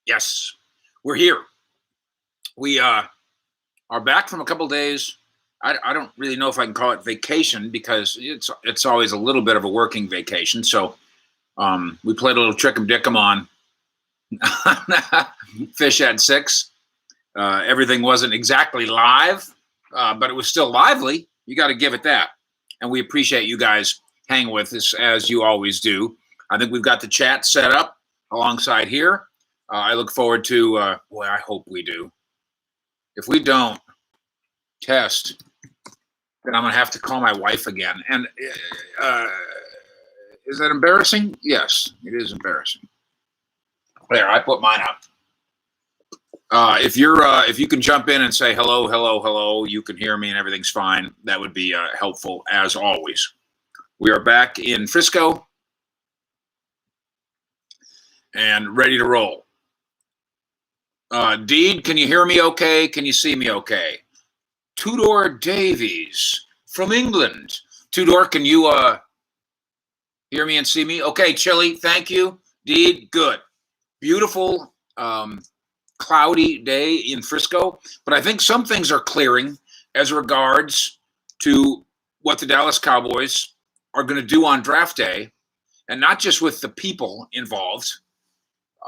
Yes, we're here. We are back from a couple days. I don't really know if I can call it vacation because it's always a little bit of a working vacation. So we played a little trick'em dickum on Fish at Six. Everything wasn't exactly live, but it was still lively. You got to give it that. And we appreciate you guys hanging with us as you always do. I think we've got the chat set up alongside here. I look forward to, boy, I hope we do. If we don't test, then I'm going to have to call my wife again. And is that embarrassing? Yes, it is embarrassing. There, I put mine up. If you can jump in and say hello, hello, hello, you can hear me and everything's fine. That would be helpful as always. We are back in Frisco and ready to roll. Deed, can you hear me okay? Can you see me okay? Tudor Davies from England. Tudor, can you hear me and see me? Okay, Chili, thank you. Deed, good. Beautiful cloudy day in Frisco, but I think some things are clearing as regards to what the Dallas Cowboys are going to do on draft day, and not just with the people involved,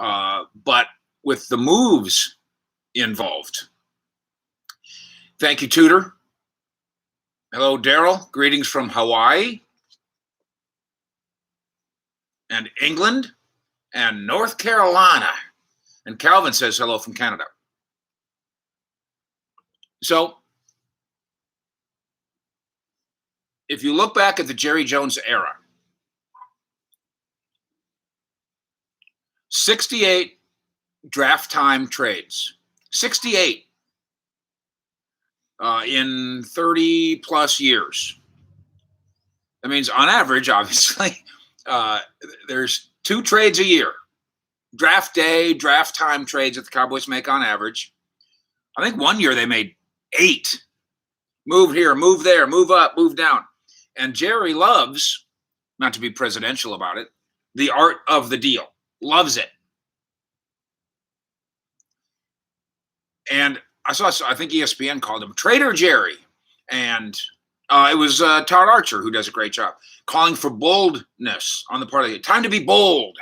but with the moves involved. Thank you, Tudor. Hello, Daryl. Greetings from Hawaii and England and North Carolina. And Calvin says hello from Canada. So, if you look back at the Jerry Jones era, 68 draft time trades, 68 in 30 plus years. That means on average, obviously, there's 2 trades a year. Draft day, draft time trades that the Cowboys make on average. I think one year they made 8. Move here, move there, move up, move down. And Jerry loves, not to be presidential about it, the art of the deal. Loves it. And I think ESPN called him Trader Jerry. And it was Todd Archer, who does a great job, calling for boldness on the part of the time to be bold.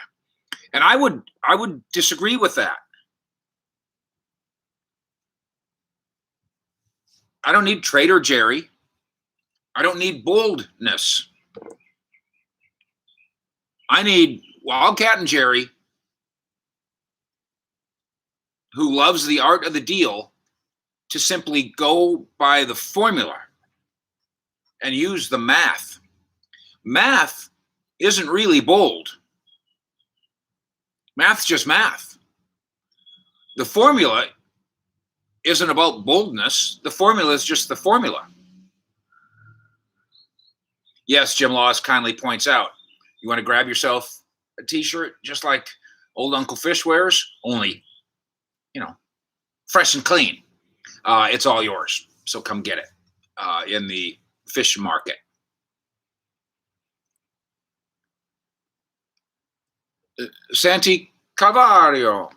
And I would disagree with that. I don't need Trader Jerry. I don't need boldness. I need Wildcat and Jerry, who loves the art of the deal, to simply go by the formula and use the math. Math isn't really bold. Math's just math. The formula isn't about boldness. The formula is just the formula. Yes, Jim Laws kindly points out, you want to grab yourself a t-shirt just like old Uncle Fish wears, only, fresh and clean. It's all yours. So come get it in the fish market. Santi Cavario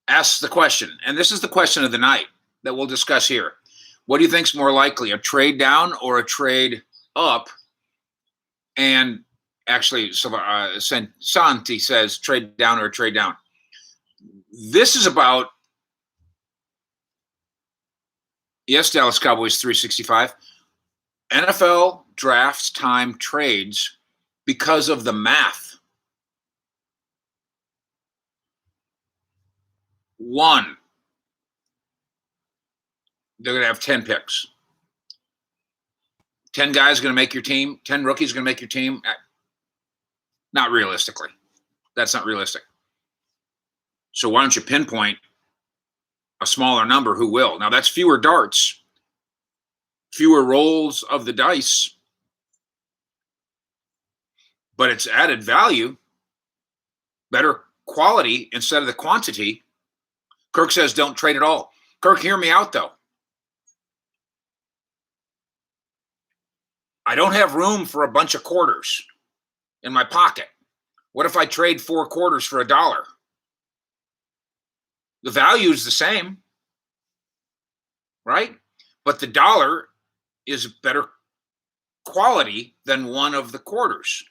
asks the question, and this is the question of the night that we'll discuss here. What do you think is more likely, a trade down or a trade up? And actually, Santi says trade down or trade down. This is about, yes, Dallas Cowboys 365, NFL draft time trades because of the math. 1, they're going to have 10 picks. 10 guys going to make your team. 10 rookies going to make your team. Not realistically. That's not realistic. So why don't you pinpoint a smaller number who will? Now, that's fewer darts, fewer rolls of the dice, but it's added value, better quality instead of the quantity. Kirk says don't trade at all. Kirk, hear me out, though. I don't have room for a bunch of quarters in my pocket. What if I trade 4 quarters for $1? The value is the same, right? But the dollar is better quality than one of the quarters.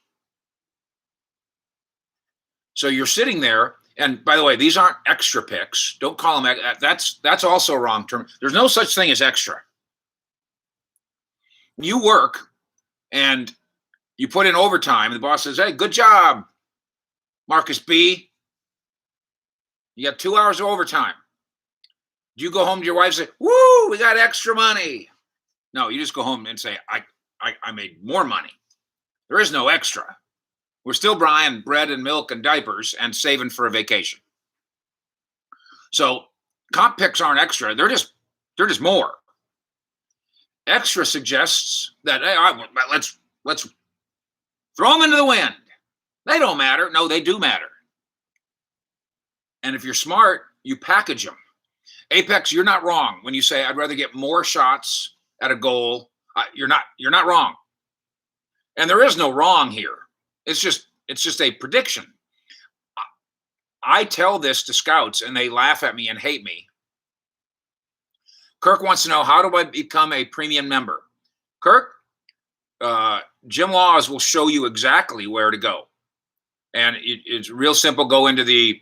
So you're sitting there, and by the way, these aren't extra picks. Don't call them. That's also a wrong term. There's no such thing as extra. You work and you put in overtime, and the boss says, "Hey, good job, Marcus B. You got 2 hours of overtime." Do you go home to your wife and say, "Woo, we got extra money"? No, you just go home and say, I made more money. There is no extra. We're still buying bread and milk and diapers and saving for a vacation. So comp picks aren't extra. They're just more. Extra suggests that, hey, let's throw them into the wind. They don't matter. No, they do matter. And if you're smart, you package them. Apex, you're not wrong when you say I'd rather get more shots at a goal. You're not wrong. And there is no wrong here. It's just a prediction. I tell this to scouts and they laugh at me and hate me. Kirk wants to know, how do I become a premium member? Kirk, Jim Laws will show you exactly where to go. And it's real simple. Go into the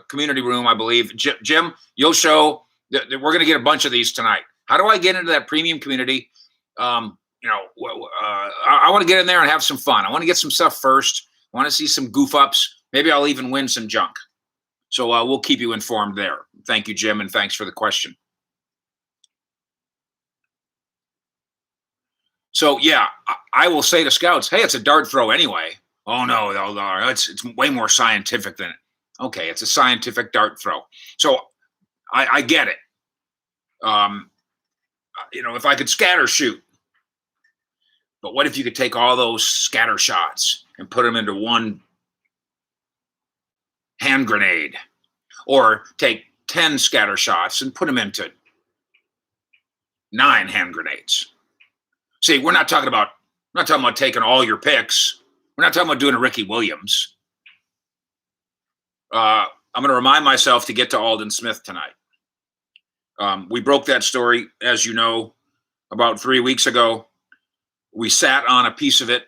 community room, I believe. Jim, you'll show that we're going to get a bunch of these tonight. How do I get into that premium community? I want to get in there and have some fun. I want to get some stuff first. I want to see some goof ups. Maybe I'll even win some junk. So we'll keep you informed there. Thank you, Jim, and thanks for the question. So, yeah, I will say to scouts, hey, it's a dart throw anyway. Oh, no, it's way more scientific than it. Okay, it's a scientific dart throw. So I get it. If I could scatter shoot. But what if you could take all those scatter shots and put them into one hand grenade? Or take 10 scatter shots and put them into 9 hand grenades? See, we're not talking about taking all your picks. We're not talking about doing a Ricky Williams. I'm going to remind myself to get to Aldon Smith tonight. We broke that story, as you know, about 3 weeks ago. We sat on a piece of it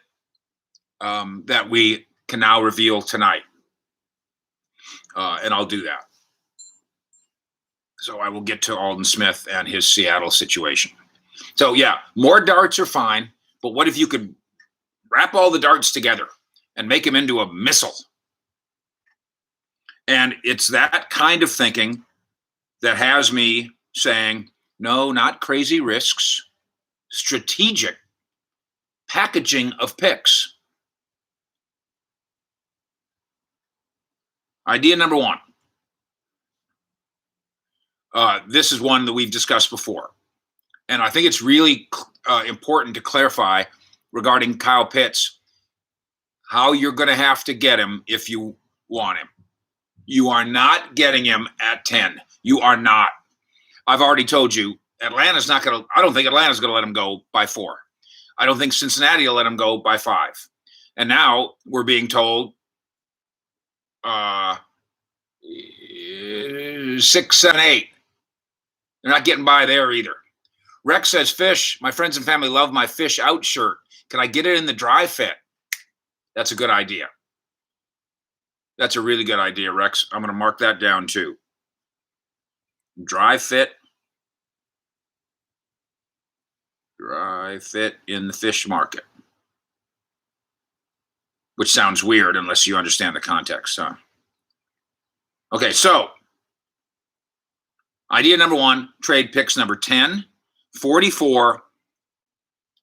that we can now reveal tonight. And I'll do that. So I will get to Aldon Smith and his Seattle situation. So, yeah, more darts are fine. But what if you could wrap all the darts together and make them into a missile? And it's that kind of thinking that has me saying, no, not crazy risks, strategic packaging of picks. Idea number one. This is one that we've discussed before. And I think it's really important to clarify regarding Kyle Pitts, how you're going to have to get him if you want him. You are not getting him at 10. You are not. I've already told you, I don't think Atlanta's going to let him go by 4. I don't think Cincinnati will let him go by 5. And now we're being told 6, 7, 8. They're not getting by there either. Rex says, Fish, my friends and family love my Fish Out shirt. Can I get it in the dry fit? That's a good idea. That's a really good idea, Rex. I'm going to mark that down too. Dry fit. Dry fit in the fish market. Which sounds weird unless you understand the context, huh? Okay, so idea number 1, trade picks number 10, 44,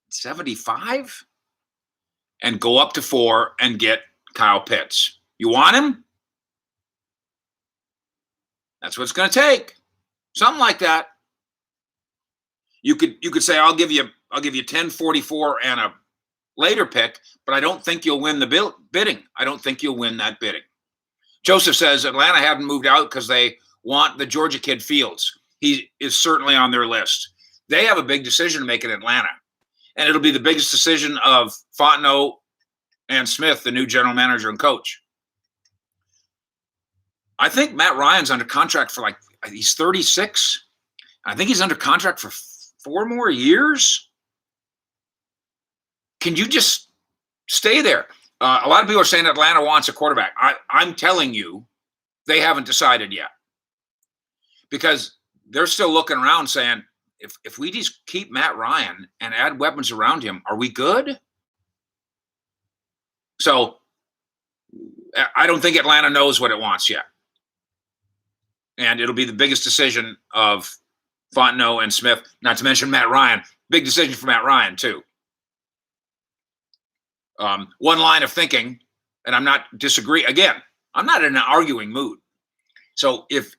75, and go up to 4 and get Kyle Pitts. You want him? That's what it's going to take. Something like that. You could say, I'll give you 10, 44 and a later pick, but I don't think you'll win the bidding. I don't think you'll win that bidding. Joseph says Atlanta hadn't moved out because they want the Georgia kid Fields. He is certainly on their list. They have a big decision to make in Atlanta, and it'll be the biggest decision of Fontenot and Smith, the new general manager and coach. I think Matt Ryan's under contract for he's 36. I think he's under contract for 4 more years. Can you just stay there? A lot of people are saying Atlanta wants a quarterback. I'm telling you, they haven't decided yet, because they're still looking around saying, if we just keep Matt Ryan and add weapons around him, are we good? So I don't think Atlanta knows what it wants yet. And it'll be the biggest decision of Fontenot and Smith, not to mention Matt Ryan. Big decision for Matt Ryan, too. One line of thinking, and I'm not disagree. Again, I'm not in an arguing mood. So if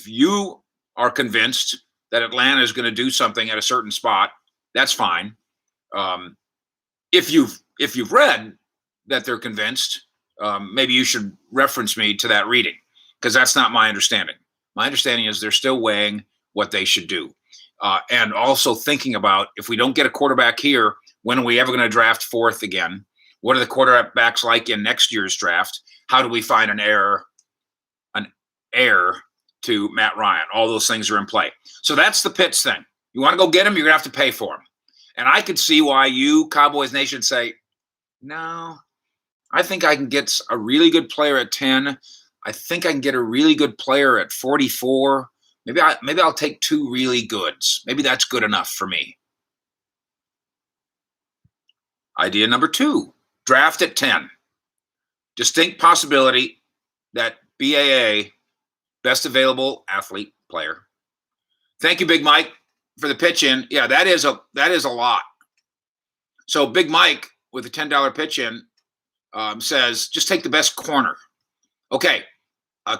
you are convinced that Atlanta is going to do something at a certain spot, that's fine. If you've read that they're convinced, maybe you should reference me to that reading, because that's not my understanding. My understanding is they're still weighing what they should do, and also thinking about, if we don't get a quarterback here, when are we ever going to draft 4th again? What are the quarterbacks like in next year's draft? How do we find an heir to Matt Ryan? All those things are in play. So that's the Pitts thing. You want to go get him, you're going to have to pay for him. And I could see why you, Cowboys Nation, say, no, I think I can get a really good player at 10. I think I can get a really good player at 44. Maybe I'll take 2 really goods. Maybe that's good enough for me. Idea number 2, draft at 10. Distinct possibility that BAA, best available athlete player. Thank you, Big Mike, for the pitch in. Yeah, that is a lot. So Big Mike with a $10 pitch in says, just take the best corner. Okay.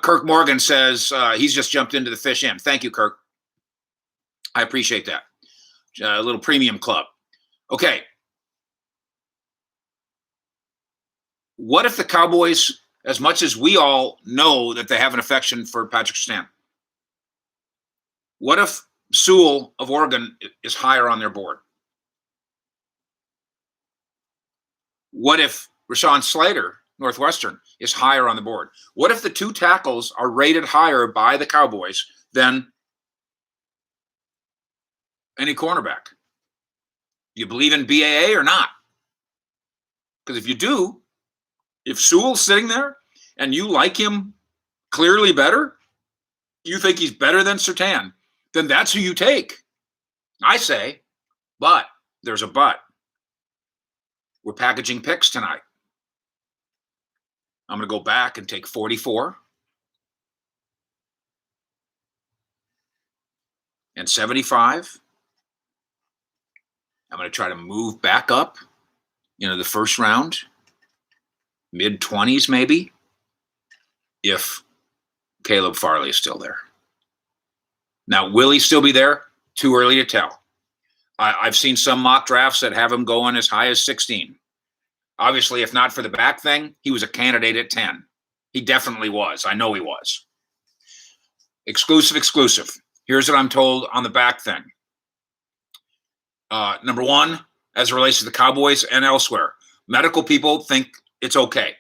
Kirk Morgan says he's just jumped into the fish in. Thank you, Kirk. I appreciate that. A little premium club. Okay. What if the Cowboys, as much as we all know that they have an affection for Patrick Surtain, what if Sewell of Oregon is higher on their board? What if Rashawn Slater, Northwestern, is higher on the board? What if the 2 tackles are rated higher by the Cowboys than any cornerback? Do you believe in BAA or not? Because if you do, if Sewell's sitting there and you like him clearly better, you think he's better than Surtain, then that's who you take. I say, but there's a but. We're packaging picks tonight. I'm going to go back and take 44 and 75. I'm going to try to move back up into the first round, mid-20s maybe, if Caleb Farley is still there. Now, will he still be there? Too early to tell. I've seen some mock drafts that have him going as high as 16. Obviously, if not for the back thing, he was a candidate at 10. He definitely was. I know he was. Exclusive. Here's what I'm told on the back thing. Number 1, as it relates to the Cowboys and elsewhere, medical people think it's okay.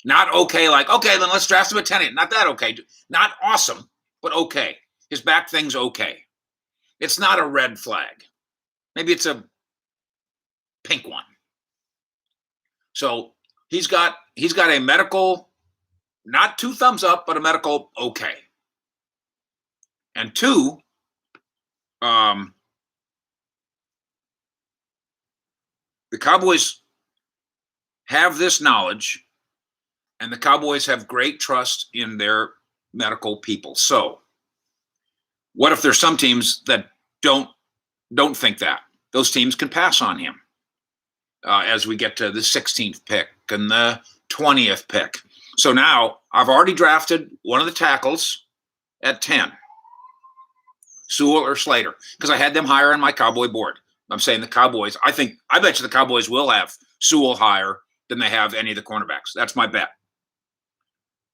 Not okay like, okay, then let's draft him at 10. Not that okay. Not awesome, but okay. His back thing's okay. It's not a red flag. Maybe it's a pink one. So he's got a medical, not 2 thumbs up, but a medical okay. And 2, the Cowboys have this knowledge, and the Cowboys have great trust in their medical people. So what if there's some teams that don't think that? Those teams can pass on him as we get to the 16th pick and the 20th pick. So now I've already drafted one of the tackles at 10, Sewell or Slater, because I had them higher on my Cowboy board. I'm saying the Cowboys, I bet you the Cowboys will have Sewell higher than they have any of the cornerbacks. That's my bet.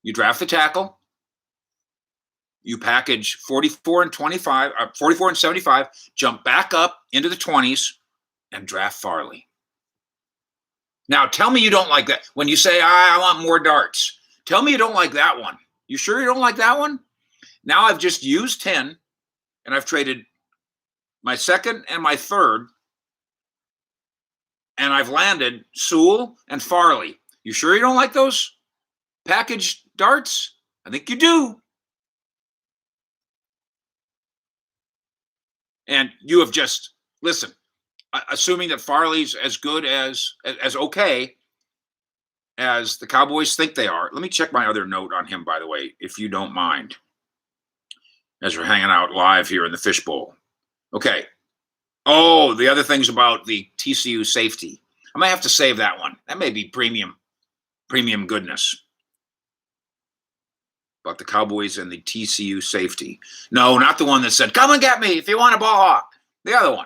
You draft the tackle. You package 44 and 75, jump back up into the 20s, and draft Farley. Now, tell me you don't like that. When you say, I want more darts, tell me you don't like that one. You sure you don't like that one? Now I've just used 10, and I've traded my second and my third, and I've landed Sewell and Farley. You sure you don't like those package darts? I think you do. And you have just, listen, assuming that Farley's as good as okay as the Cowboys think they are. Let me check my other note on him, by the way, if you don't mind, as we're hanging out live here in the fishbowl. Okay. Oh, the other things about the TCU safety. I might have to save that one. That may be premium goodness. About the Cowboys and the TCU safety. No, not the one that said, come and get me if you want a ball hawk. The other one.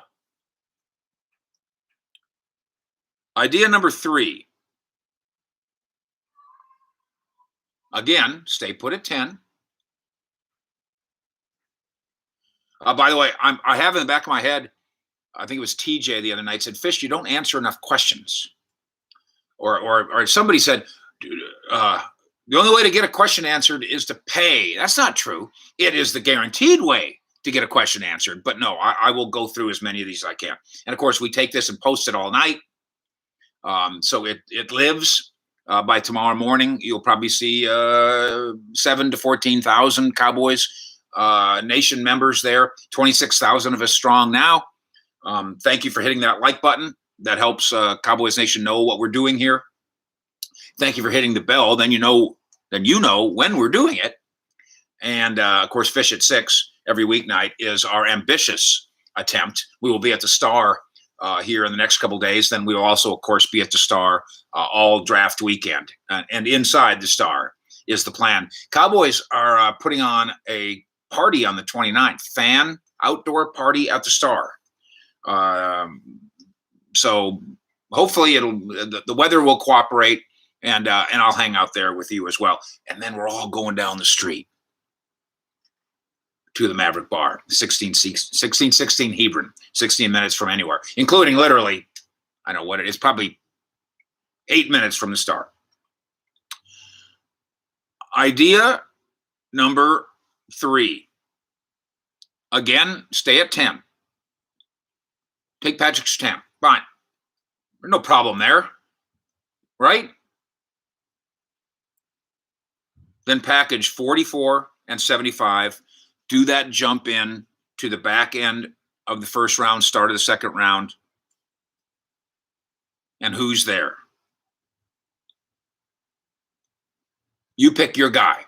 Idea number 3. Again, stay put at 10. By the way, I have in the back of my head, I think it was TJ the other night, said, Fish, you don't answer enough questions. Or somebody said, the only way to get a question answered is to pay. That's not true. It is the guaranteed way to get a question answered. But no, I will go through as many of these as I can. And of course, we take this and post it all night. So it lives. By tomorrow morning, you'll probably see 7,000 to 14,000 Cowboys Nation members there. 26,000 of us strong now. Thank you for hitting that like button. That helps Cowboys Nation know what we're doing here. Thank you for hitting the bell. Then you know when we're doing it. And of course, Fish at 6 every weeknight is our ambitious attempt. We will be at the Star here in the next couple of days. Then we will also, of course, be at the Star all draft weekend. And inside the Star is the plan. Cowboys are putting on a party on the 29th, fan outdoor party at the Star. So hopefully the weather will cooperate, and I'll hang out there with you as well. And then we're all going down the street to the Maverick Bar, 1616 Hebron, 16 minutes from anywhere, including literally, I know what it is, probably 8 minutes from the Star. Idea number 3. Again, stay at 10. Take Patrick's 10. Fine. There's no problem there, right? Then package 44 and 75. Do that jump in to the back end of the first round, start of the second round. And who's there? You pick your guy.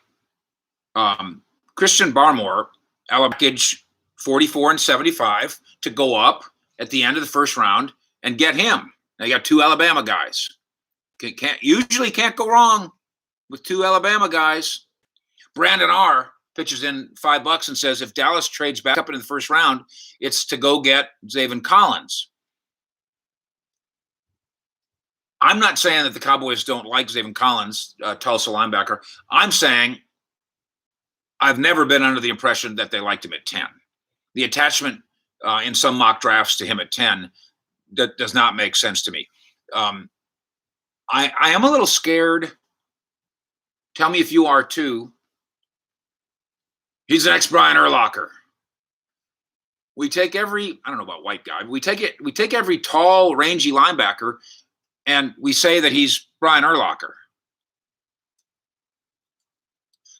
Christian Barmore, package 44 and 75 to go up at the end of the first round and get him. Now you got 2 Alabama guys. Can't go wrong with 2 Alabama guys. Brandon R. pitches in $5 and says, if Dallas trades back up into the first round, it's to go get Zaven Collins. I'm not saying that the Cowboys don't like Zaven Collins, Tulsa linebacker. I'm saying I've never been under the impression that they liked him at 10. The attachment in some mock drafts to him at 10 that does not make sense to me. I am a little scared. Tell me if you are too. He's the next Brian Urlacher. We take I don't know about white guy, but we take every tall, rangy linebacker and we say that he's Brian Urlacher.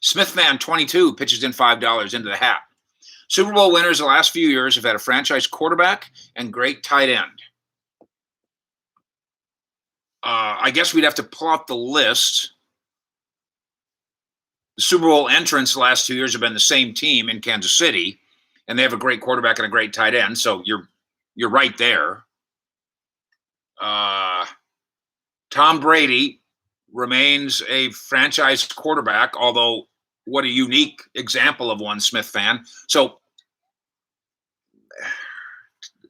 Smithman 22 pitches in $5 into the hat. Super Bowl winners the last few years have had a franchise quarterback and great tight end. I guess we'd have to pull out the list. The Super Bowl entrants the last 2 years have been the same team in Kansas City, and they have a great quarterback and a great tight end. So you're right there. Tom Brady remains a franchise quarterback, although what a unique example of one, Smith fan. So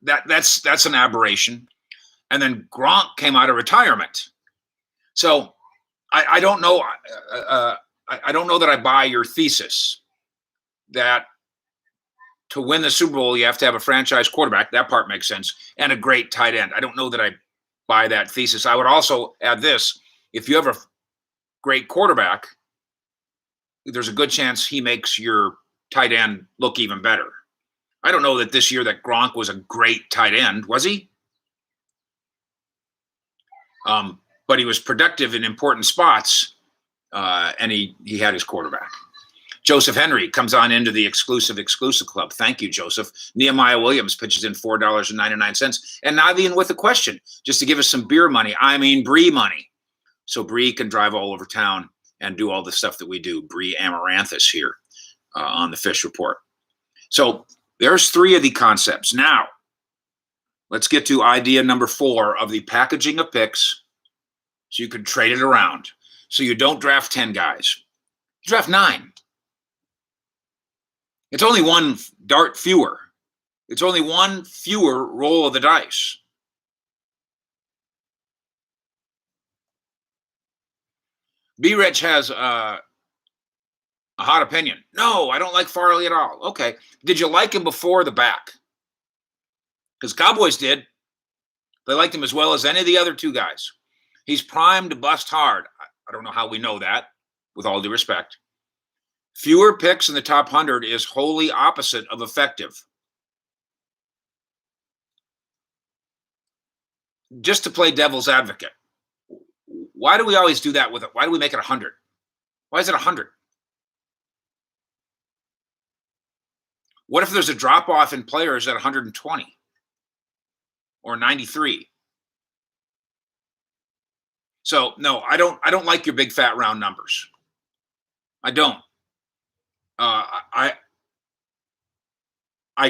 that's an aberration. And then Gronk came out of retirement. So I don't know. I don't know that I buy your thesis that to win the Super Bowl, you have to have a franchise quarterback. That part makes sense. And a great tight end. I don't know that I buy that thesis. I would also add this. If you have a great quarterback there's a good chance he makes your tight end look even better. I don't know that this year that Gronk was a great tight end, was he? But he was productive in important spots, and he had his quarterback. Joseph Henry comes on into the exclusive club. Thank you, Joseph. Nehemiah Williams pitches in $4.99. And Navian with a question, just to give us some beer money. I mean, Bree money. So Bree can drive all over town and do all the stuff that we do. Bree Amaranthus here on the Fish Report. So there's 3 of the concepts. Now, let's get to idea number 4 of the packaging of picks so you can trade it around. So you don't draft 10 guys. You draft 9. It's only 1 dart fewer. It's only 1 fewer roll of the dice. B. Rich has a hot opinion. No, I don't like Farley at all. Okay. Did you like him before the back? Because Cowboys did. They liked him as well as any of the other 2 guys. He's primed to bust hard. I don't know how we know that, with all due respect. Fewer picks in the top 100 is wholly opposite of effective. Just to play devil's advocate, why do we always do that with it? Why do we make it 100? Why is it 100? What if there's a drop-off in players at 120 or 93? So no, I don't like your big fat round numbers. I don't. I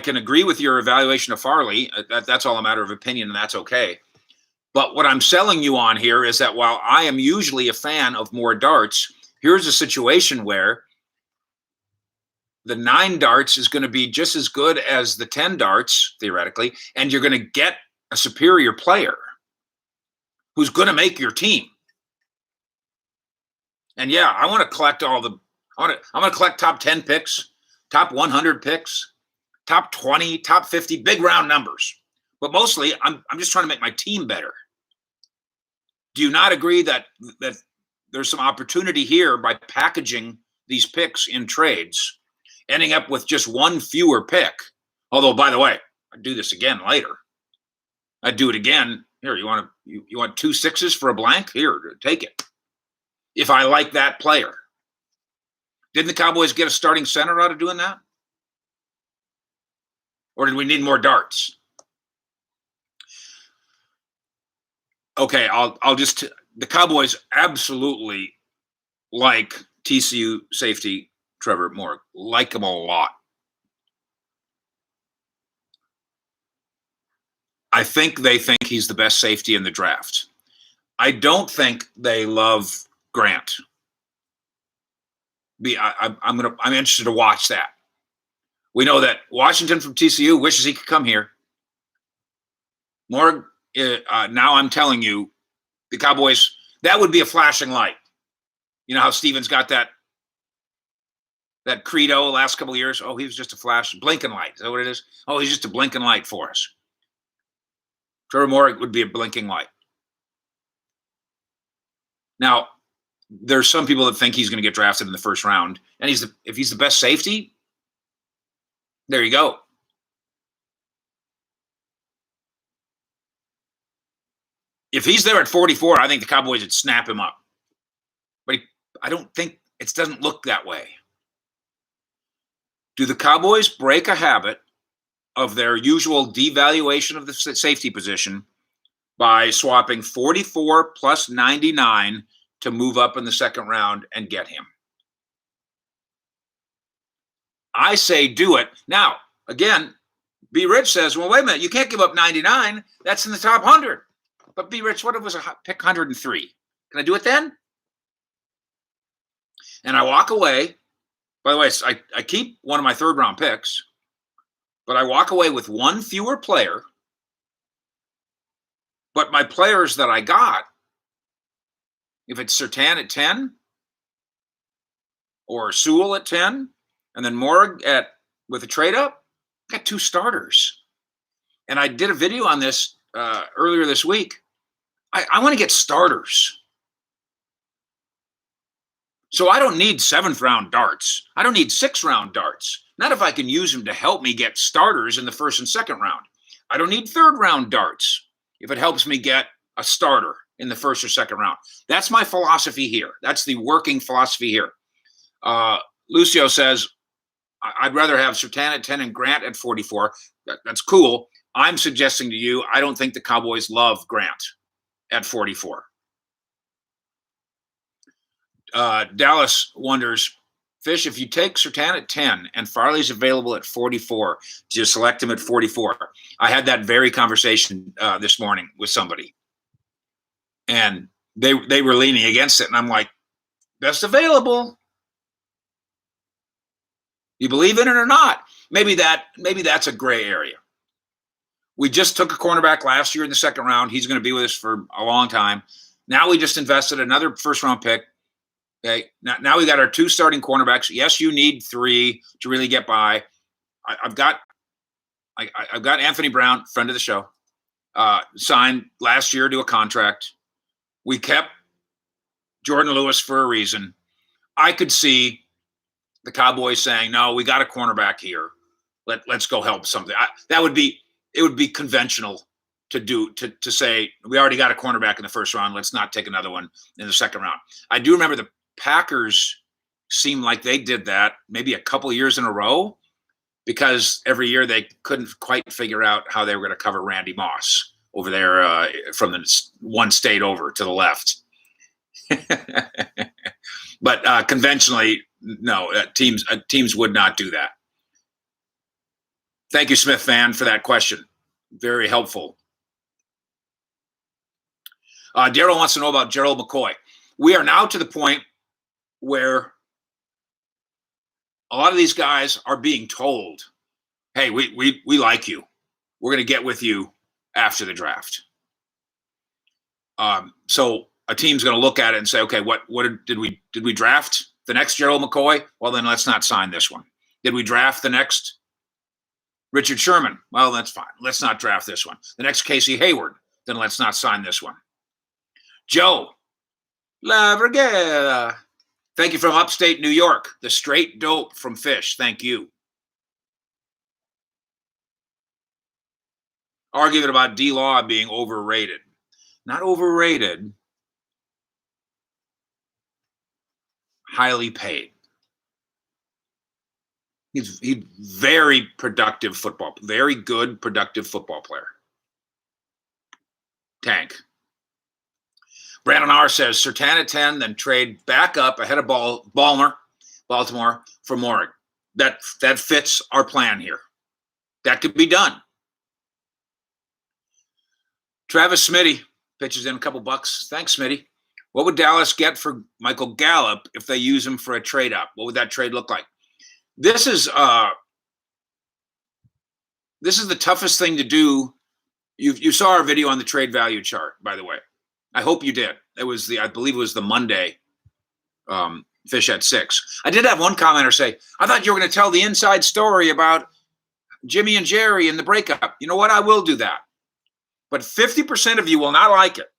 can agree with your evaluation of Farley. That's all a matter of opinion, and that's okay. But what I'm selling you on here is that while I am usually a fan of more darts, here's a situation where the 9 darts is going to be just as good as the 10 darts, theoretically, and you're going to get a superior player who's going to make your team. And yeah, I want to collect I'm going to collect top 10 picks, top 100 picks, top 20, top 50, big round numbers. But mostly, I'm just trying to make my team better. Do you not agree that there's some opportunity here by packaging these picks in trades, ending up with just 1 fewer pick? Although, by the way, I'd do this again later. I'd do it again. Here, you want 2 6s for a blank? Here, take it. If I like that player. Didn't the Cowboys get a starting center out of doing that? Or did we need more darts? Okay, the Cowboys absolutely like TCU safety Trevor Moore. Like him a lot. I think they think he's the best safety in the draft. I don't think they love Grant. I'm interested to watch that. We know that Washington from TCU wishes he could come here. More now, I'm telling you, the Cowboys, that would be a flashing light. You know how Stevens got that credo the last couple of years? Oh, he was just a flash, blinking light. Is that what it is? Oh, he's just a blinking light for us. Trevor Moore would be a blinking light. Now, there's some people that think he's going to get drafted in the first round, and if he's the best safety, there you go. If he's there at 44, I think the Cowboys would snap him up. But I don't think it doesn't look that way. Do the Cowboys break a habit of their usual devaluation of the safety position by swapping 44 plus 99 to move up in the second round and get him? I say do it. Now, again, B. Rich says, well, wait a minute, you can't give up 99. That's in the top 100. But B. Rich, what if it was a pick 103? Can I do it then? And I walk away. By the way, I keep one of my third round picks, but I walk away with 1 fewer player. But my players that I got, if it's Surtain at 10 or Sewell at 10, and then Morg with a trade up, I got 2 starters. And I did a video on this earlier this week. I want to get starters. So I don't need 7th-round darts. I don't need 6th-round darts. Not if I can use them to help me get starters in the 1st and 2nd round. I don't need 3rd-round darts if it helps me get a starter in the 1st or 2nd round. That's my philosophy here. That's the working philosophy here. Lucio says, I'd rather have Surtain at 10 and Grant at 44. That's cool. I'm suggesting to you, I don't think the Cowboys love Grant at 44. Dallas wonders, Fish, if you take Surtain at 10 and Farley's available at 44, do you select him at 44? I had that very conversation this morning with somebody, and they were leaning against it, and I'm like, best available. You believe in it or not? Maybe that's a gray area. We just took a cornerback last year in the 2nd round. He's going to be with us for a long time. Now we just invested another 1st-round pick. Okay, now we got our 2 starting cornerbacks. Yes, you need 3 to really get by. I've got Anthony Brown, friend of the show, signed last year to a contract. We kept Jordan Lewis for a reason. I could see the Cowboys saying, "No, we got a cornerback here. Let's go help something." It would be conventional to say we already got a cornerback in the 1st round. Let's not take another one in the 2nd round. I do remember the Packers seemed like they did that maybe a couple years in a row because every year they couldn't quite figure out how they were going to cover Randy Moss over there from the one state over to the left. But conventionally, no, teams would not do that. Thank you, Smith fan, for that question. Very helpful. Daryl wants to know about Gerald McCoy. We are now to the point where a lot of these guys are being told, hey, we like you. We're going to get with you after the draft. So a team's going to look at it and say, okay, what did we draft the next Gerald McCoy? Well, then let's not sign this one. Did we draft the next Richard Sherman? Well, that's fine. Let's not draft this one. The next Casey Hayward? Then let's not sign this one. Joe La Vergara. Thank you from upstate New York. The straight dope from Fish. Thank you. Argument about D-Law being overrated. Not overrated. Highly paid. He's very productive football, very good, productive football player. Tank. Brandon R. says, Surtain at 10, then trade back up ahead of Baltimore for Morig. That fits our plan here. That could be done. Travis Smitty pitches in a couple bucks. Thanks, Smitty. What would Dallas get for Michael Gallup if they use him for a trade up? What would that trade look like? This is the toughest thing to do. You saw our video on the trade value chart, by the way. I hope you did. I believe it was the Monday Fish at 6. I did have one commenter say, I thought you were going to tell the inside story about Jimmy and Jerry and the breakup. You know what? I will do that. But 50% of you will not like it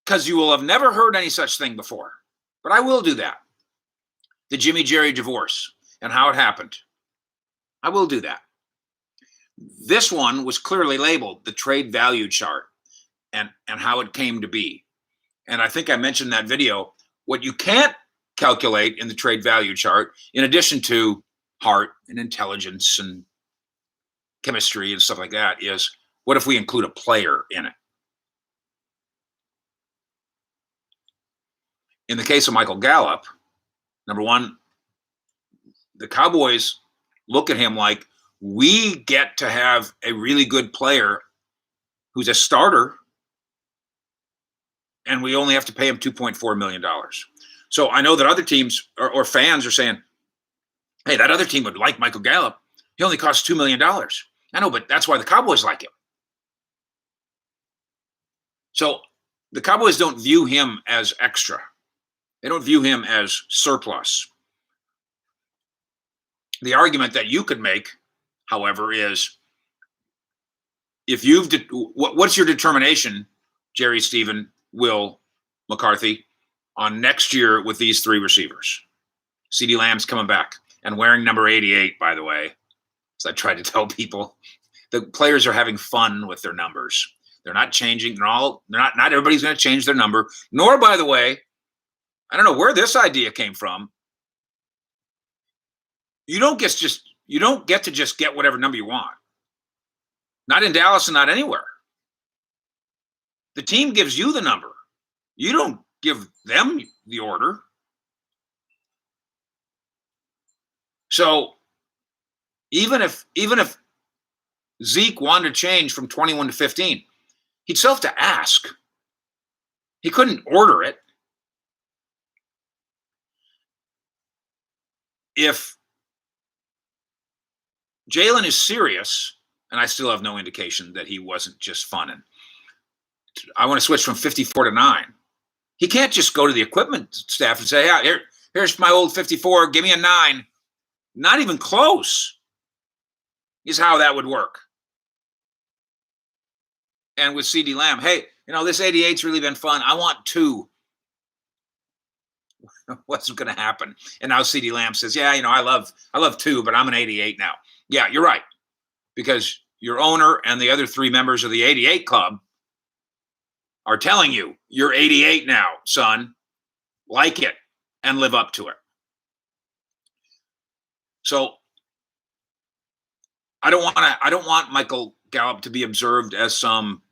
because you will have never heard any such thing before. But I will do that. The Jimmy Jerry divorce and how it happened. I will do that. This one was clearly labeled the trade value chart and how it came to be. And I think I mentioned in that video, what you can't calculate in the trade value chart, in addition to heart and intelligence and chemistry and stuff like that, is what if we include a player in it? In the case of Michael Gallup, number one, the Cowboys look at him like, we get to have a really good player who's a starter, and we only have to pay him $2.4 million. So I know that other teams or fans are saying, hey, that other team would like Michael Gallup. He only costs $2 million. I know, but that's why the Cowboys like him. So the Cowboys don't view him as extra. They don't view him as surplus. The argument that you could make, however, is if what's your determination, Jerry, Stephen, Will, McCarthy, on next year with these three receivers. CeeDee Lamb's coming back and wearing number 88, by the way. As I tried to tell people, the players are having fun with their numbers. They're not changing. Not everybody's going to change their number. Nor, by the way, I don't know where this idea came from. You don't get to just get whatever number you want. Not in Dallas and not anywhere. The team gives you the number. You don't give them the order. So even if Zeke wanted to change from 21 to 15, he'd still have to ask. He couldn't order it. If Jalen is serious, and I still have no indication that he wasn't just funning, I want to switch from 54 to 9. He can't just go to the equipment staff and say, yeah, here's my old 54, give me a 9. Not even close is how that would work. And with CeeDee Lamb, hey, this 88's really been fun. I want 2. What's going to happen? And now CeeDee Lamb says, yeah, I love 2, but I'm an 88 now. Yeah, you're right. Because your owner and the other 3 members of the 88 club are telling you, you're 88 now, son. Like it and live up to it. So I don't want Michael Gallup to be observed as some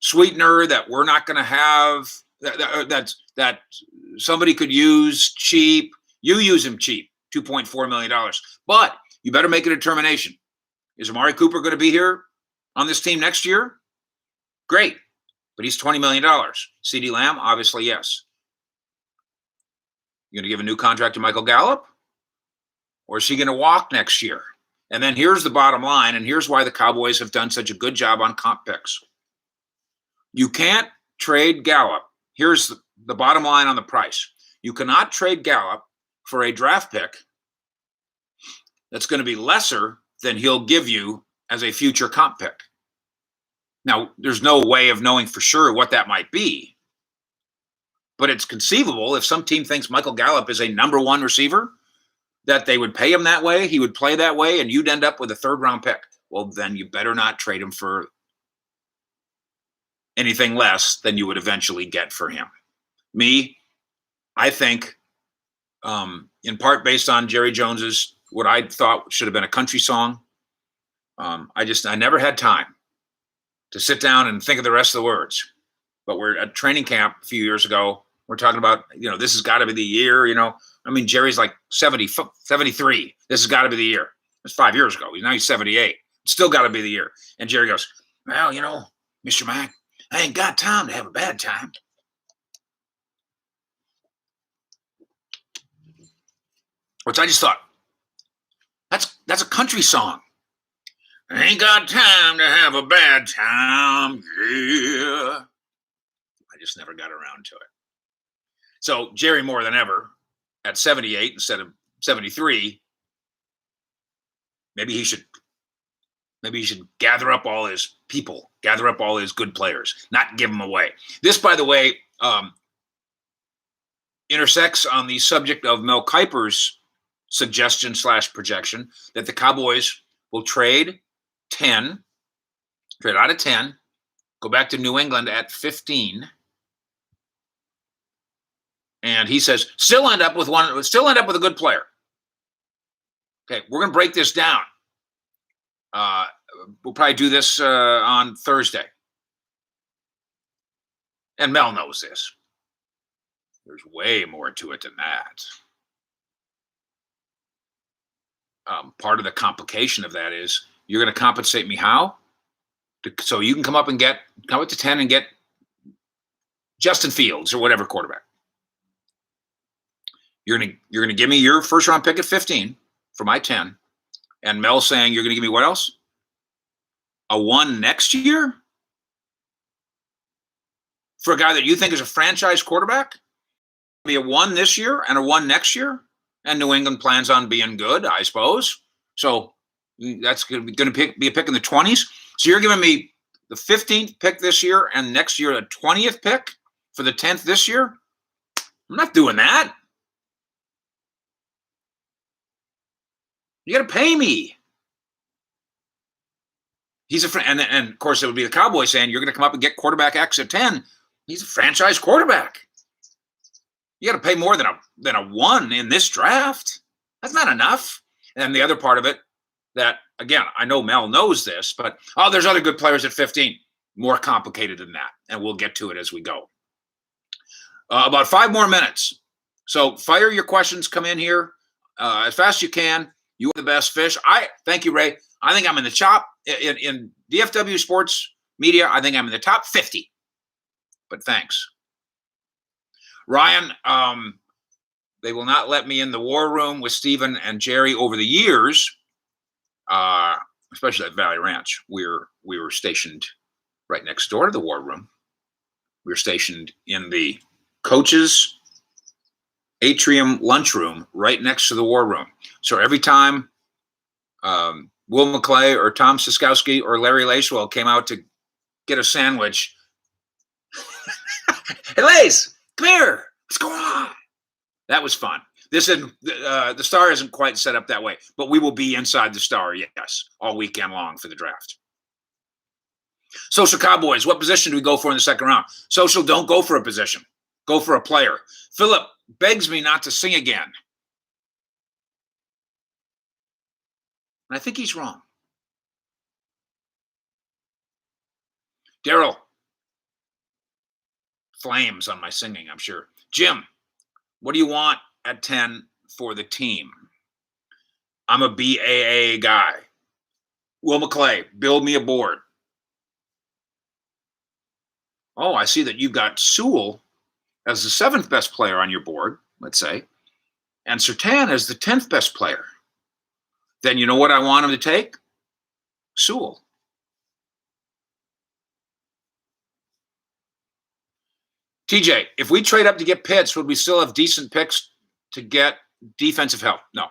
sweetener that we're not going to have, that somebody could use cheap. You use him cheap, $2.4 million. But you better make a determination. Is Amari Cooper going to be here on this team next year? Great. But he's $20 million. CeeDee Lamb, obviously, yes. You going to give a new contract to Michael Gallup? Or is he going to walk next year? And then here's the bottom line, and here's why the Cowboys have done such a good job on comp picks. You can't trade Gallup. Here's the bottom line on the price. You cannot trade Gallup for a draft pick that's going to be lesser than he'll give you as a future comp pick. Now, there's no way of knowing for sure what that might be, but it's conceivable if some team thinks Michael Gallup is a number 1 receiver, that they would pay him that way, he would play that way, and you'd end up with a 3rd-round pick. Well, then you better not trade him for anything less than you would eventually get for him. I think, in part based on Jerry Jones's, what I thought should have been a country song, I never had time to sit down and think of the rest of the words. But we're at training camp a few years ago. We're talking about, this has got to be the year, Jerry's like 73. This has got to be the year. That's 5 years ago. Now he's 78. It's still got to be the year. And Jerry goes, well, Mr. Mack, I ain't got time to have a bad time. Which I just thought, that's a country song. I ain't got time to have a bad time, yeah. I just never got around to it. So Jerry, more than ever, at 78 instead of 73, maybe he should gather up all his people, gather up all his good players, not give them away. This, by the way, intersects on the subject of Mel Kiper's suggestion / projection that the Cowboys will trade out of 10, go back to New England at 15. And he says, still end up with a good player. Okay, we're going to break this down. We'll probably do this on Thursday. And Mel knows this. There's way more to it than that. Part of the complication of that is you're going to compensate me how? So you can come up to 10 and get Justin Fields or whatever quarterback. You're going to give me your 1st round pick at 15 for my 10. And Mel's saying you're going to give me what else? A 1 next year? For a guy that you think is a franchise quarterback? Be a 1 this year and a 1 next year? And New England plans on being good, I suppose. So that's going to be a pick in the 20s. So you're giving me the 15th pick this year and next year a 20th pick for the 10th this year? I'm not doing that. You got to pay me. He's a friend, and of course it would be the Cowboys saying you're going to come up and get quarterback X at 10. He's a franchise quarterback. You got to pay more than a 1 in this draft. That's not enough. And the other part of it that, again, I know Mel knows this, but there's other good players at 15. More complicated than that, and we'll get to it as we go. About 5 more minutes. So fire your questions. Come in here as fast as you can. You are the best fish. Thank you, Ray. I think I'm in the top in DFW sports media. I think I'm in the top 50. But thanks, Ryan. They will not let me in the war room with Stephen and Jerry over the years, especially at Valley Ranch. We were stationed right next door to the war room. We were stationed in the coaches' atrium lunchroom right next to the war room. So every time Will McClay or Tom Siskowski or Larry Lacewell came out to get a sandwich, hey, Lace, come here. What's going on? That was fun. This isn't the Star isn't quite set up that way, but we will be inside the Star, yes, all weekend long for the draft. Social Cowboys, what position do we go for in the second round? Social, don't go for a position. Go for a player. Philip begs me not to sing again. And I think he's wrong. Daryl, flames on my singing, I'm sure. Jim, what do you want at 10 for the team? I'm a BAA guy. Will McClay, build me a board. Oh, I see that you've got Sewell as the 7th best player on your board, let's say, and Surtain as the 10th best player. Then you know what I want him to take? Sewell. TJ, if we trade up to get Pitts, would we still have decent picks to get defensive help? No.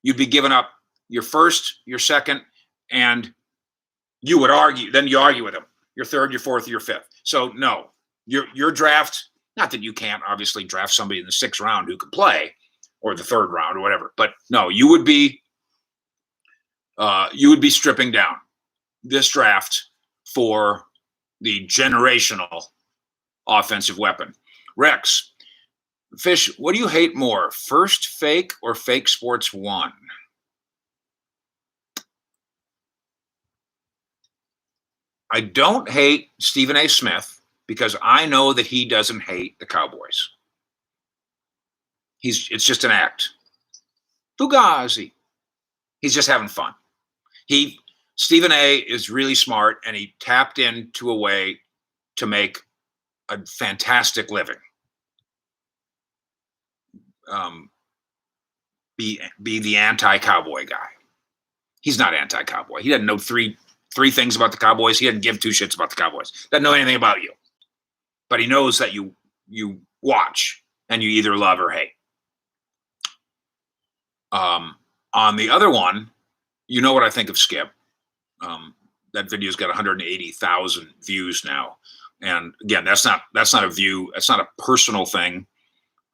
You'd be giving up your first, your second, and you would argue, then you argue with him, your third, your fourth, your fifth. So no, your draft, not that you can't obviously draft somebody in the 6th round who could play, or the 3rd round or whatever, but no, you would be stripping down this draft for the generational offensive weapon. Rex, Fish, what do you hate more, First Fake or Fake Sports 1? I don't hate Stephen A. Smith because I know that he doesn't hate the Cowboys. It's just an act. Fugazi. He's just having fun. Stephen A. is really smart, and he tapped into a way to make a fantastic living. Be the anti-Cowboy guy. He's not anti-Cowboy. He doesn't know three things about the Cowboys. He doesn't give 2 shits about the Cowboys. Doesn't know anything about you. But he knows that you watch and you either love or hate. On the other one, you know what I think of Skip. That video's got 180,000 views now. And again, that's not a view. That's not a personal thing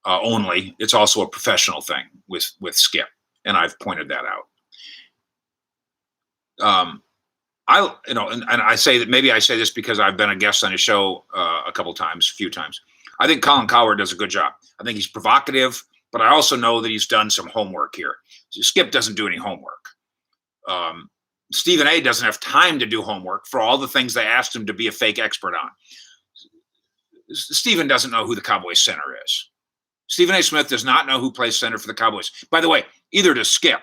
only. It's also a professional thing with Skip. And I've pointed that out. And I say that maybe I say this because I've been a guest on his show a few times. I think Colin Cowherd does a good job. I think he's provocative, but I also know that he's done some homework here. Skip doesn't do any homework. Stephen A. doesn't have time to do homework for all the things they asked him to be a fake expert on. Stephen doesn't know who the Cowboys center is. Stephen A. Smith does not know who plays center for the Cowboys. By the way, either does Skip.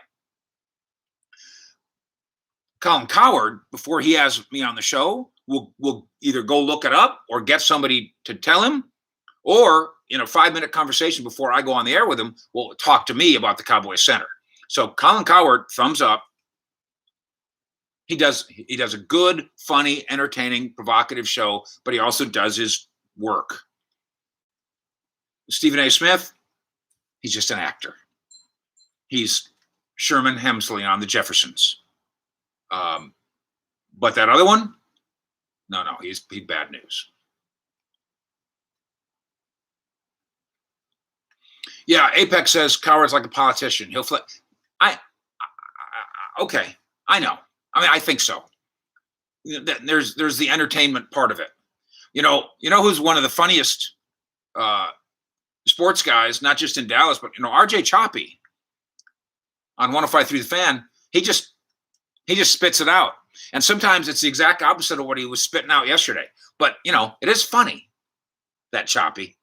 Colin Cowherd, before he has me on the show, will either go look it up or get somebody to tell him, or in a 5-minute conversation before I go on the air with him, will talk to me about the Cowboys center. So Colin Cowherd, thumbs up. He does a good, funny, entertaining, provocative show, but he also does his work. Stephen A. Smith, he's just an actor. He's Sherman Hemsley on the Jeffersons. But that other one, no, he's bad news. Yeah, Apex says Coward's like a politician. He'll flip. Okay, I know. I mean, I think so. There's the entertainment part of it. You know who's one of the funniest sports guys, not just in Dallas, but RJ Choppy on 105.3 The Fan. He just spits it out, and sometimes it's the exact opposite of what he was spitting out yesterday. But it is funny, that Choppy.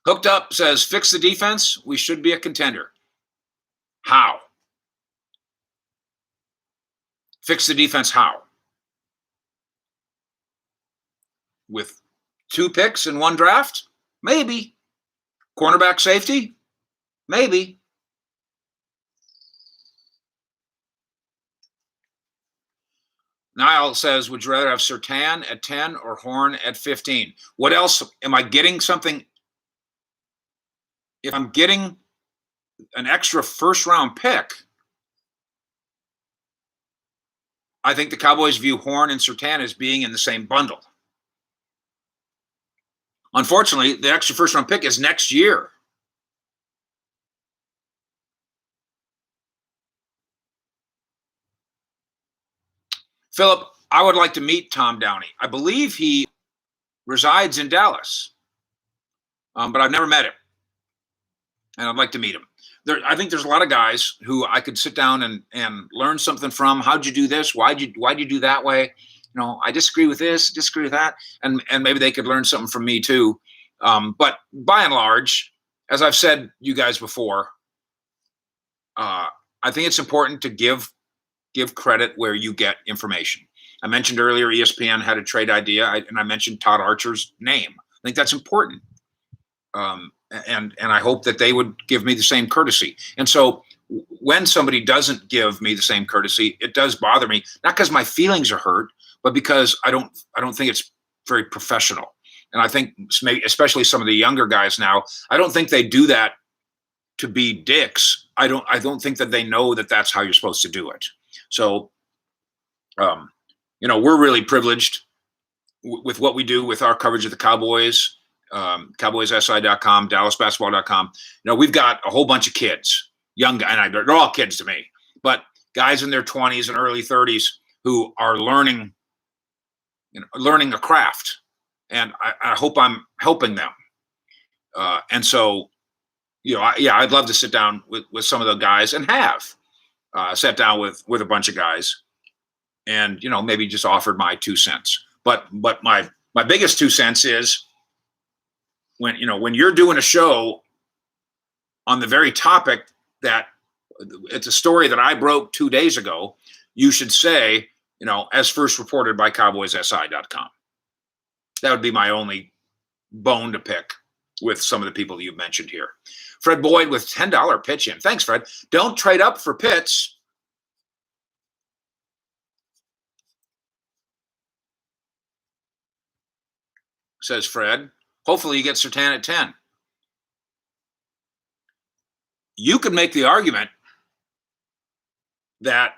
Hooked Up says, fix the defense. We should be a contender. How? Fix the defense how? With 2 picks in 1 draft? Maybe. Cornerback safety? Maybe. Niall says, would you rather have Surtain at 10 or Horn at 15? What else? Am I getting something? If I'm getting an extra first-round pick, I think the Cowboys view Horn and Surtain as being in the same bundle. Unfortunately, the extra first-round pick is next year. Philip, I would like to meet Tom Downey. I believe he resides in Dallas, but I've never met him, and I'd like to meet him. I think there's a lot of guys who I could sit down and learn something from. How'd you do this? Why'd you do that way? I disagree with this, disagree with that, and maybe they could learn something from me too. But by and large, as I've said you guys before, I think it's important to give credit where you get information. I mentioned earlier ESPN had a trade idea, and I mentioned Todd Archer's name. I think that's important. And I hope that they would give me the same courtesy. And so when somebody doesn't give me the same courtesy, it does bother me, not because my feelings are hurt, but because I don't think it's very professional. And I think maybe, especially some of the younger guys now, I don't think they do that to be dicks. I don't think that they know that that's how you're supposed to do it. So, we're really privileged with what we do with our coverage of the Cowboys, CowboysSI.com, DallasBasketball.com. We've got a whole bunch of kids, young guys, and they're all kids to me, but guys in their 20s and early 30s who are learning a craft, and I hope I'm helping them. And so, I'd love to sit down with some of the guys and have sat down with a bunch of guys and, maybe just offered my 2 cents. But my biggest 2 cents is when you're doing a show on the very topic that it's a story that I broke 2 days ago, you should say, as first reported by CowboysSI.com. That would be my only bone to pick with some of the people that you've mentioned here. Fred Boyd with $10 pitch in. Thanks, Fred. Don't trade up for Pitts. Says Fred. Hopefully you get Surtain at 10. You could make the argument that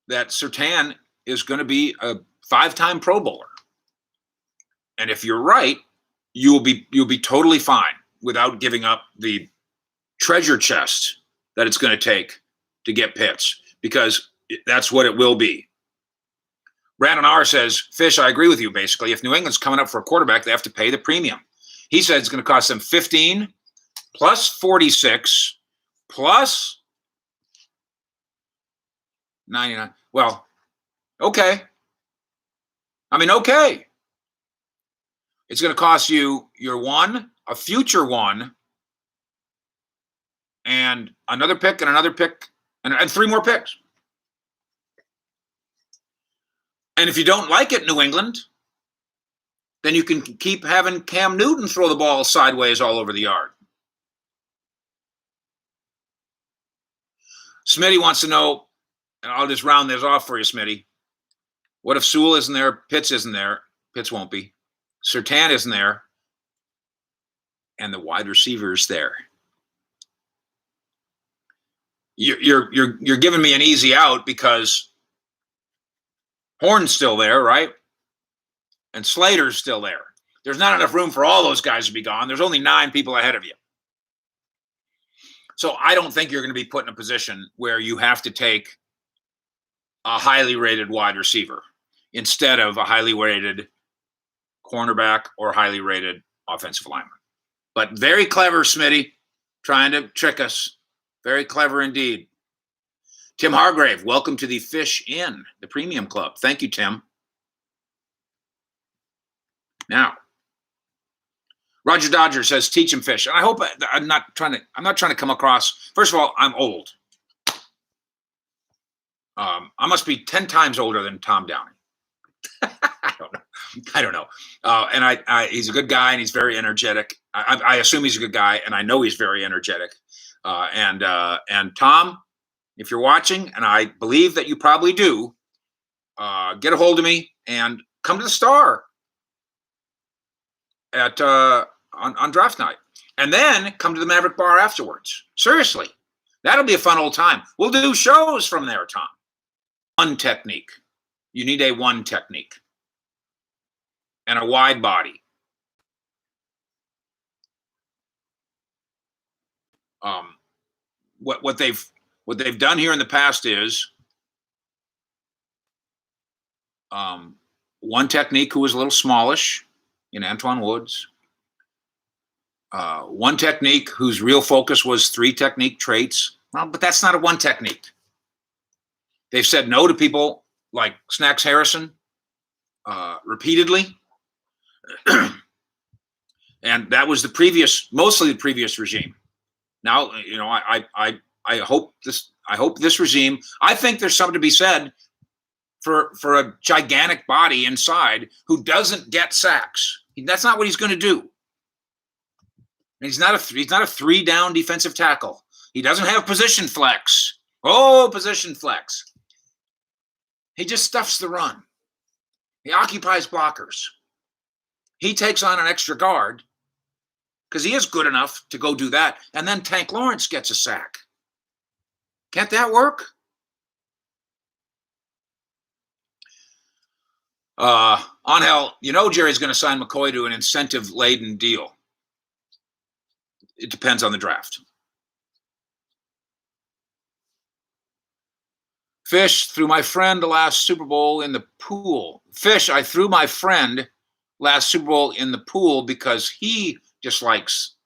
Surtain is going to be a 5-time Pro Bowler. And if you're right, you'll be totally fine without giving up the treasure chest that it's going to take to get Pitts, because that's what it will be. Brandon R. says, Fish, I agree with you, basically. If New England's coming up for a quarterback, they have to pay the premium. He said it's going to cost them 15 plus 46 plus 99. Well, okay. Okay. It's going to cost you your one, a future one, and another pick and another pick and 3 more picks. And if you don't like it, New England, then you can keep having Cam Newton throw the ball sideways all over the yard. Smitty wants to know, and I'll just round this off for you, Smitty. What if Sewell isn't there, Pitts isn't there? Pitts won't be. Surtain isn't there, and the wide receiver is there. You're giving me an easy out because Horn's still there, right? And Slater's still there. There's not enough room for all those guys to be gone. There's only 9 people ahead of you. So I don't think you're going to be put in a position where you have to take a highly rated wide receiver instead of a highly rated cornerback or highly rated offensive lineman. But very clever, Smitty, trying to trick us. Very clever indeed. Tim Hargrave, welcome to the Fish Inn, the Premium Club. Thank you, Tim. Now, Roger Dodger says, teach him fish. And I hope I'm not trying to come across. First of all, I'm old. I must be 10 times older than Tom Downey. I don't know. And he's a good guy and he's very energetic. I assume he's a good guy and I know he's very energetic. And Tom, if you're watching, and I believe that you probably do, get a hold of me and come to the Star at on draft night, and then come to the Maverick Bar afterwards. Seriously, that'll be a fun old time. We'll do shows from there, Tom. One technique. You need a one technique and a wide body. What they've done here in the past is one technique who was a little smallish in Antoine Woods. One technique whose real focus was 3 technique traits. Well, but that's not a one technique. They've said no to people like Snacks Harrison repeatedly. And that was mostly the previous regime. Now, you know, I hope this regime, I think there's something to be said for a gigantic body inside who doesn't get sacks. That's not what he's going to do. He's not a 3-down defensive tackle. He doesn't have position flex. Oh, position flex. He just stuffs the run. He occupies blockers. He takes on an extra guard because he is good enough to go do that. And then Tank Lawrence gets a sack. Can't that work? Angel, you know Jerry's going to sign McCoy to an incentive-laden deal. It depends on the draft. Fish threw my friend the last Super Bowl in the pool. Fish, I threw my friend last Super Bowl in the pool because he dislikes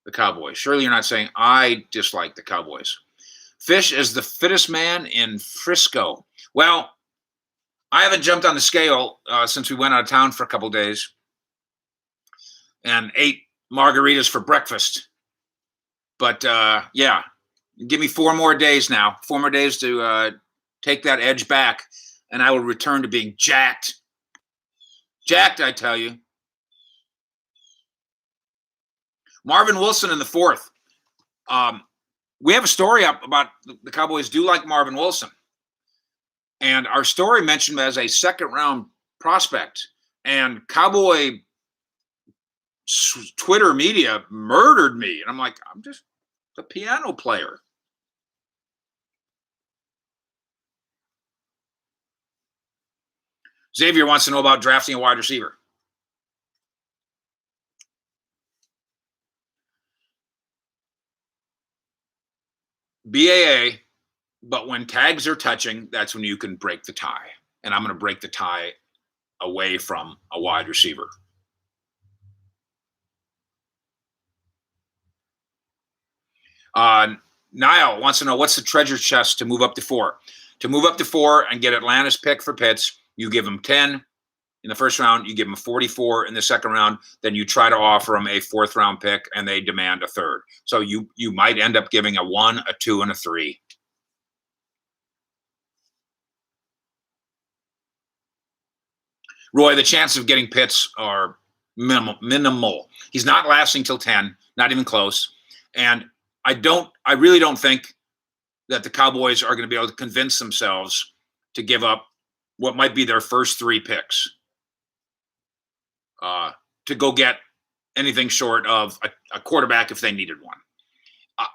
the Cowboys. Surely you're not saying I dislike the Cowboys. Fish is the fittest man in Frisco. Well, I haven't jumped on the scale since we went out of town for a couple of days and ate margaritas for breakfast. But yeah, give me 4 more days now. 4 more days to take that edge back, and I will return to being jacked. Jacked, I tell you. Marvin Wilson in the 4th. We have a story up about the Cowboys do like Marvin Wilson. And our story mentioned him as a 2nd-round prospect. And Cowboy Twitter media murdered me. And I'm like, I'm just a piano player. Xavier wants to know about drafting a wide receiver. BAA, but when tags are touching, that's when you can break the tie. And I'm going to break the tie away from a wide receiver. Niall wants to know, what's the treasure chest to move up to 4? To move up to 4 and get Atlanta's pick for Pitts, you give him 10 in the 1st round, you give him 44 in the 2nd round, then you try to offer him a 4th round pick and they demand a 3rd. So you might end up giving a 1, a 2, and a 3. Roy, the chances of getting Pitts are minimal. He's not lasting till 10, not even close. And I really don't think that the Cowboys are going to be able to convince themselves to give up what might be their first 3 picks to go get anything short of a quarterback if they needed one.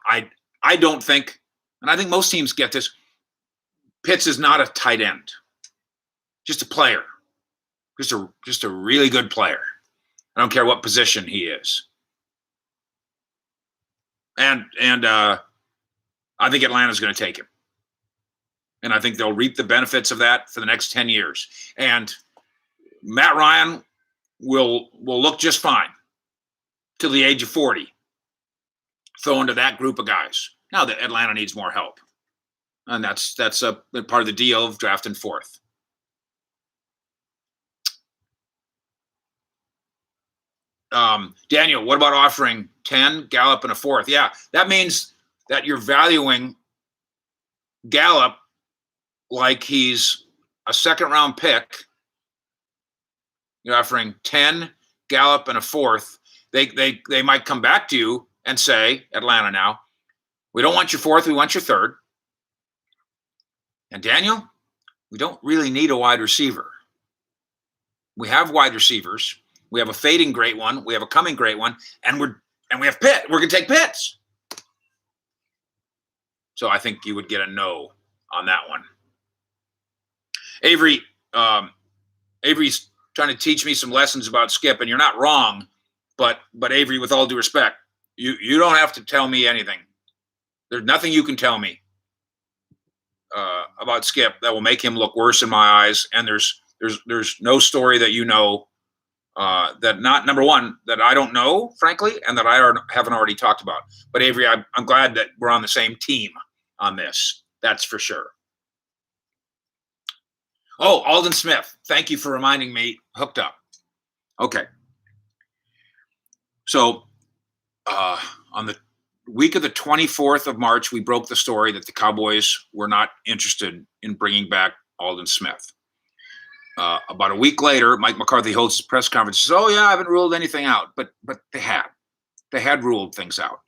I don't think, and I think most teams get this, Pitts is not a tight end, just a player. Just a really good player. I don't care what position he is. And I think Atlanta's going to take him. And I think they'll reap the benefits of that for the next 10 years. And Matt Ryan will look just fine till the age of 40, throw into that group of guys. Now that Atlanta needs more help. And that's a part of the deal of drafting fourth. Daniel, what about offering 10, Gallup, and a fourth? Yeah, that means that you're valuing Gallup like he's a second-round pick. You're offering 10, Gallup, and a fourth. They might come back to you and say, Atlanta now, we don't want your fourth, we want your third. And Daniel, we don't really need a wide receiver. We have wide receivers. We have a fading great one. We have a coming great one, and we have Pitt. We're going to take Pitts. So I think you would get a no on that one. Avery's trying to teach me some lessons about Skip, and you're not wrong, but Avery, with all due respect, you don't have to tell me anything. There's nothing you can tell me about Skip that will make him look worse in my eyes, and there's no story that you know that not number one that I don't know, frankly, and that I haven't already talked about. But Avery, I'm glad that we're on the same team on this. That's for sure. Oh, Aldon Smith, thank you for reminding me. Hooked up. Okay. So on the week of the 24th of March, we broke the story that the Cowboys were not interested in bringing back Aldon Smith. About a week later, Mike McCarthy holds his press conference. Says, "Oh yeah, I haven't ruled anything out," but they had ruled things out.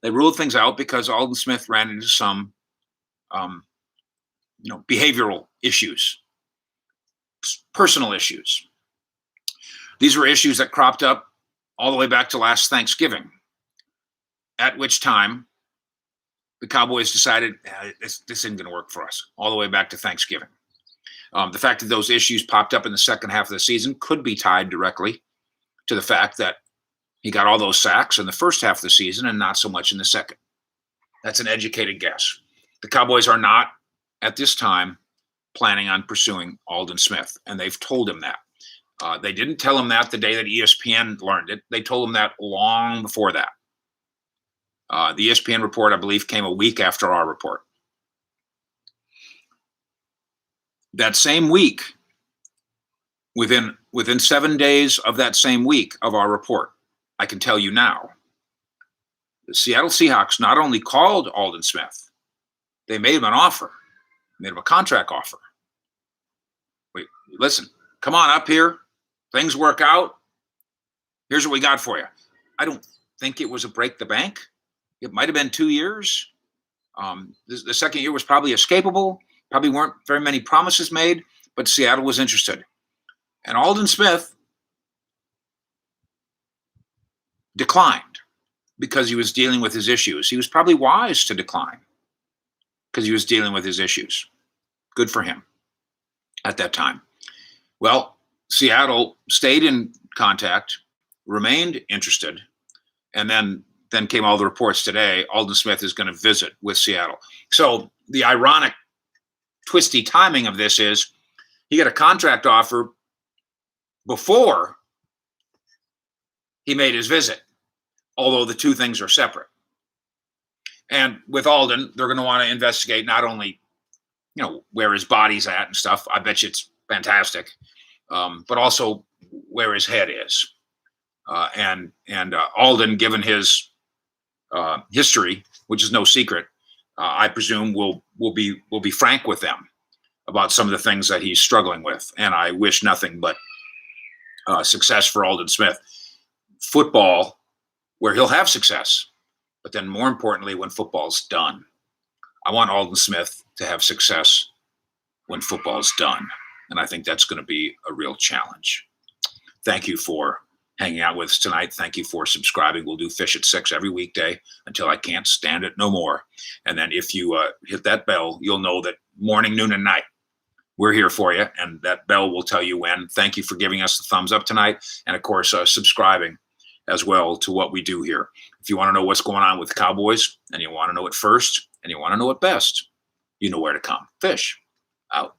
They ruled things out because Aldon Smith ran into some, behavioral issues, personal issues. These were issues that cropped up all the way back to last Thanksgiving, at which time the Cowboys decided this isn't going to work for us. All the way back to Thanksgiving. The fact that those issues popped up in the second half of the season could be tied directly to the fact that he got all those sacks in the first half of the season and not so much in the second. That's an educated guess. The Cowboys are not, at this time, planning on pursuing Aldon Smith, and they've told him that. They didn't tell him that the day that ESPN learned it. They told him that long before that. The ESPN report, I believe, came a week after our report. That same week, within 7 days of that same week of our report, I can tell you now, the Seattle Seahawks not only called Aldon Smith, they made him an offer, made him a contract offer. Wait, listen, come on up here. Things work out. Here's what we got for you. I don't think it was a break the bank. It might have been 2 years. The second year was probably escapable. Probably weren't very many promises made, but Seattle was interested. And Aldon Smith declined because he was dealing with his issues. He was probably wise to decline because he was dealing with his issues. Good for him at that time. Well, Seattle stayed in contact, remained interested, and then came all the reports today. Aldon Smith is going to visit with Seattle. So the ironic, twisty timing of this is he got a contract offer before he made his visit, although the two things are separate. And with Aldon, they're going to want to investigate not only, where his body's at and stuff. I bet you it's fantastic, but also where his head is. And Aldon, given his history, which is no secret, I presume will be frank with them about some of the things that he's struggling with. And I wish nothing but success for Aldon Smith. Football, where he'll have success, but then more importantly, when football's done. I want Aldon Smith to have success when football's done. And I think that's going to be a real challenge. Thank you for hanging out with us tonight. Thank you for subscribing. We'll do Fish at 6 every weekday until I can't stand it no more. And then if you hit that bell, you'll know that morning, noon, and night, we're here for you, and that bell will tell you when. Thank you for giving us the thumbs up tonight, and of course, subscribing as well to what we do here. If you want to know what's going on with the Cowboys, and you want to know it first, and you want to know it best, you know where to come. Fish out.